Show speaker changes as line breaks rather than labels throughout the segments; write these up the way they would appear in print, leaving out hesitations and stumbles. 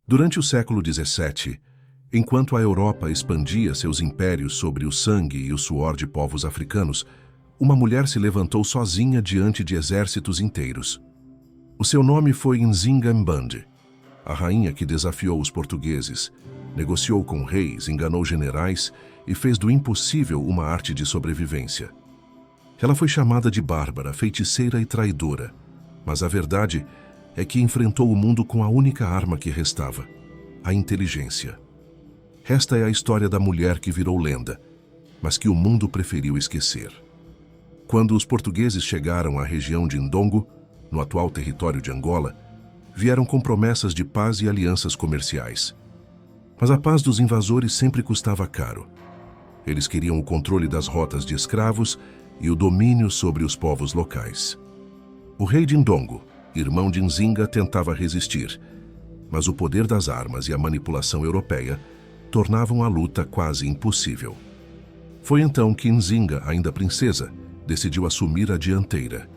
Durante o século XVII, enquanto a Europa expandia seus impérios sobre o sangue e o suor de povos africanos, uma mulher se levantou sozinha diante de exércitos inteiros. O seu nome foi Nzinga Mbande, a rainha que desafiou os portugueses, negociou com reis, enganou generais e fez do impossível uma arte de sobrevivência. Ela foi chamada de bárbara, feiticeira e traidora, mas a verdade é que enfrentou o mundo com a única arma que restava, a inteligência. Esta é a história da mulher que virou lenda, mas que o mundo preferiu esquecer. Quando os portugueses chegaram à região de Ndongo, no atual território de Angola, vieram com promessas de paz e alianças comerciais. Mas a paz dos invasores sempre custava caro. Eles queriam o controle das rotas de escravos e o domínio sobre os povos locais. O rei de Ndongo, irmão de Nzinga, tentava resistir, mas o poder das armas e a manipulação europeia tornavam a luta quase impossível. Foi então que Nzinga, ainda princesa, decidiu assumir a dianteira.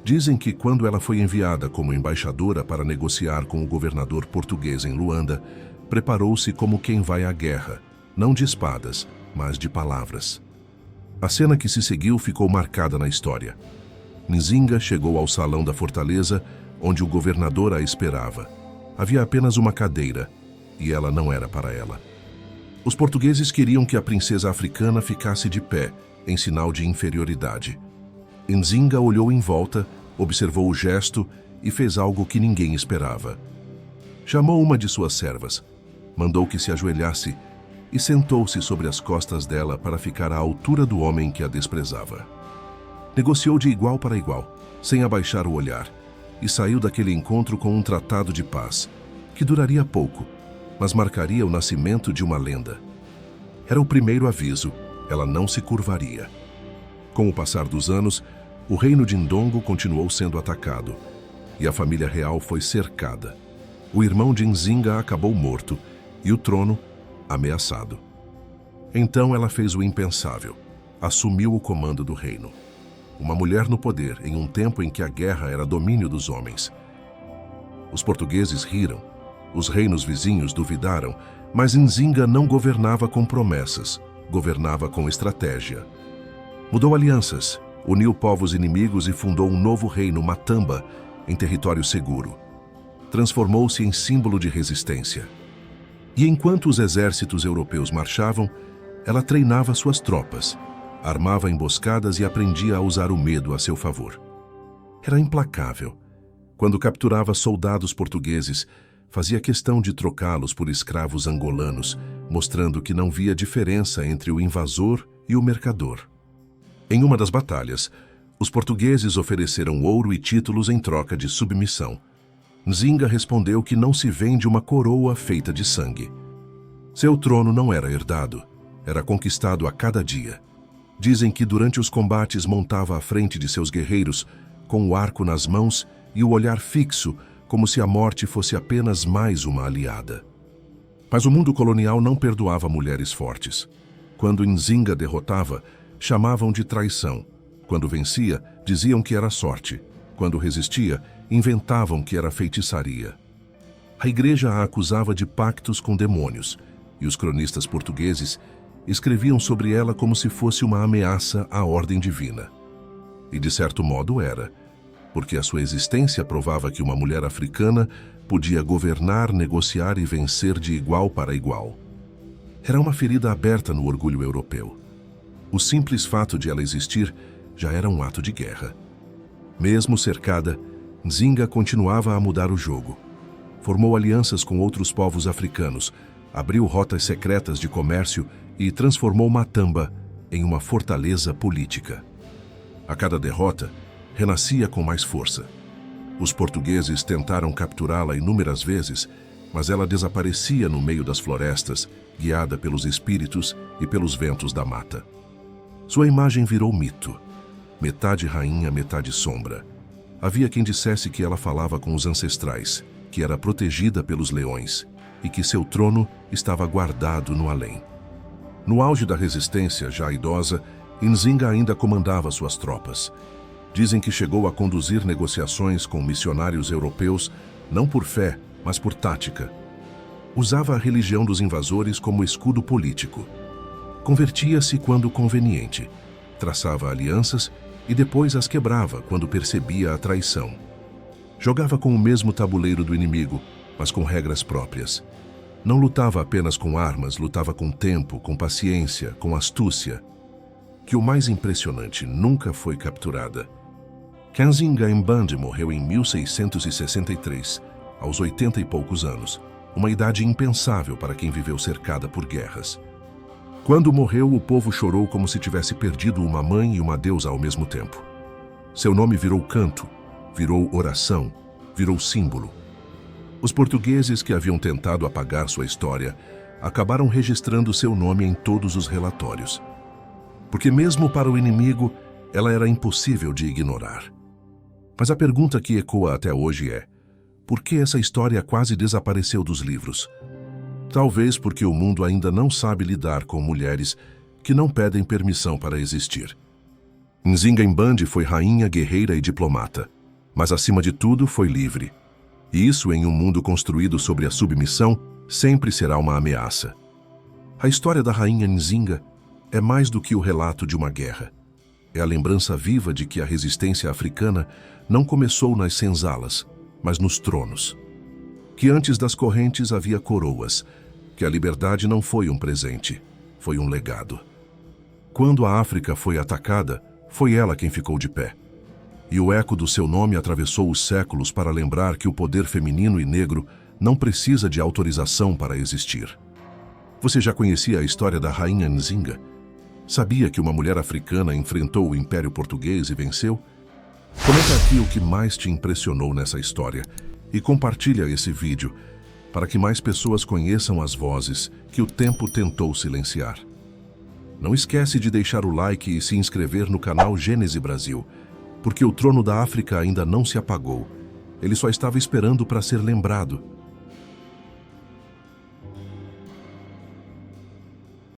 Dizem que quando ela foi enviada como embaixadora para negociar com o governador português em Luanda, preparou-se como quem vai à guerra, não de espadas, mas de palavras. A cena que se seguiu ficou marcada na história. Nzinga chegou ao salão da fortaleza, onde o governador a esperava. Havia apenas uma cadeira, e ela não era para ela. Os portugueses queriam que a princesa africana ficasse de pé, em sinal de inferioridade. Nzinga olhou em volta, observou o gesto e fez algo que ninguém esperava. Chamou uma de suas servas, mandou que se ajoelhasse e sentou-se sobre as costas dela para ficar à altura do homem que a desprezava. Negociou de igual para igual, sem abaixar o olhar, e saiu daquele encontro com um tratado de paz, que duraria pouco, mas marcaria o nascimento de uma lenda. Era o primeiro aviso, ela não se curvaria. Com o passar dos anos, o reino de Ndongo continuou sendo atacado, e a família real foi cercada. O irmão de Nzinga acabou morto, e o trono ameaçado. Então ela fez o impensável, assumiu o comando do reino. Uma mulher no poder em um tempo em que a guerra era domínio dos homens. Os portugueses riram, os reinos vizinhos duvidaram, mas Nzinga não governava com promessas, governava com estratégia. Mudou alianças, uniu povos inimigos e fundou um novo reino, Matamba, em território seguro. Transformou-se em símbolo de resistência. E enquanto os exércitos europeus marchavam, ela treinava suas tropas, armava emboscadas e aprendia a usar o medo a seu favor. Era implacável. Quando capturava soldados portugueses, fazia questão de trocá-los por escravos angolanos, mostrando que não via diferença entre o invasor e o mercador. Em uma das batalhas, os portugueses ofereceram ouro e títulos em troca de submissão. Nzinga respondeu que não se vende uma coroa feita de sangue. Seu trono não era herdado, era conquistado a cada dia. Dizem que durante os combates montava à frente de seus guerreiros, com o arco nas mãos e o olhar fixo, como se a morte fosse apenas mais uma aliada. Mas o mundo colonial não perdoava mulheres fortes. Quando Nzinga derrotava, chamavam de traição. Quando vencia, diziam que era sorte. Quando resistia, inventavam que era feitiçaria. A igreja a acusava de pactos com demônios, e os cronistas portugueses escreviam sobre ela como se fosse uma ameaça à ordem divina. E de certo modo era, porque a sua existência provava que uma mulher africana podia governar, negociar e vencer de igual para igual. Era uma ferida aberta no orgulho europeu. O simples fato de ela existir já era um ato de guerra. Mesmo cercada, Nzinga continuava a mudar o jogo. Formou alianças com outros povos africanos, abriu rotas secretas de comércio e transformou Matamba em uma fortaleza política. A cada derrota, renascia com mais força. Os portugueses tentaram capturá-la inúmeras vezes, mas ela desaparecia no meio das florestas, guiada pelos espíritos e pelos ventos da mata. Sua imagem virou mito. Metade rainha, metade sombra. Havia quem dissesse que ela falava com os ancestrais, que era protegida pelos leões e que seu trono estava guardado no além. No auge da resistência, já idosa, Nzinga ainda comandava suas tropas. Dizem que chegou a conduzir negociações com missionários europeus, não por fé, mas por tática. Usava a religião dos invasores como escudo político. Convertia-se quando conveniente. Traçava alianças e depois as quebrava quando percebia a traição. Jogava com o mesmo tabuleiro do inimigo, mas com regras próprias. Não lutava apenas com armas, lutava com tempo, com paciência, com astúcia. Que o mais impressionante, nunca foi capturada. Nzinga Mbande morreu em 1663, aos 80 e poucos anos, uma idade impensável para quem viveu cercada por guerras. Quando morreu, o povo chorou como se tivesse perdido uma mãe e uma deusa ao mesmo tempo. Seu nome virou canto, virou oração, virou símbolo. Os portugueses que haviam tentado apagar sua história acabaram registrando seu nome em todos os relatórios. Porque mesmo para o inimigo, ela era impossível de ignorar. Mas a pergunta que ecoa até hoje é: por que essa história quase desapareceu dos livros? Talvez porque o mundo ainda não sabe lidar com mulheres que não pedem permissão para existir. Nzinga Mbande foi rainha, guerreira e diplomata, mas acima de tudo foi livre. E isso, em um mundo construído sobre a submissão, sempre será uma ameaça. A história da rainha Nzinga é mais do que o relato de uma guerra. É a lembrança viva de que a resistência africana não começou nas senzalas, mas nos tronos. Que antes das correntes havia coroas, que a liberdade não foi um presente, foi um legado. Quando a África foi atacada, foi ela quem ficou de pé. E o eco do seu nome atravessou os séculos para lembrar que o poder feminino e negro não precisa de autorização para existir. Você já conhecia a história da rainha Nzinga? Sabia que uma mulher africana enfrentou o Império Português e venceu? Comenta aqui o que mais te impressionou nessa história e compartilha esse vídeo para que mais pessoas conheçam as vozes que o tempo tentou silenciar. Não esquece de deixar o like e se inscrever no canal Gênese Brasil, porque o trono da África ainda não se apagou. Ele só estava esperando para ser lembrado.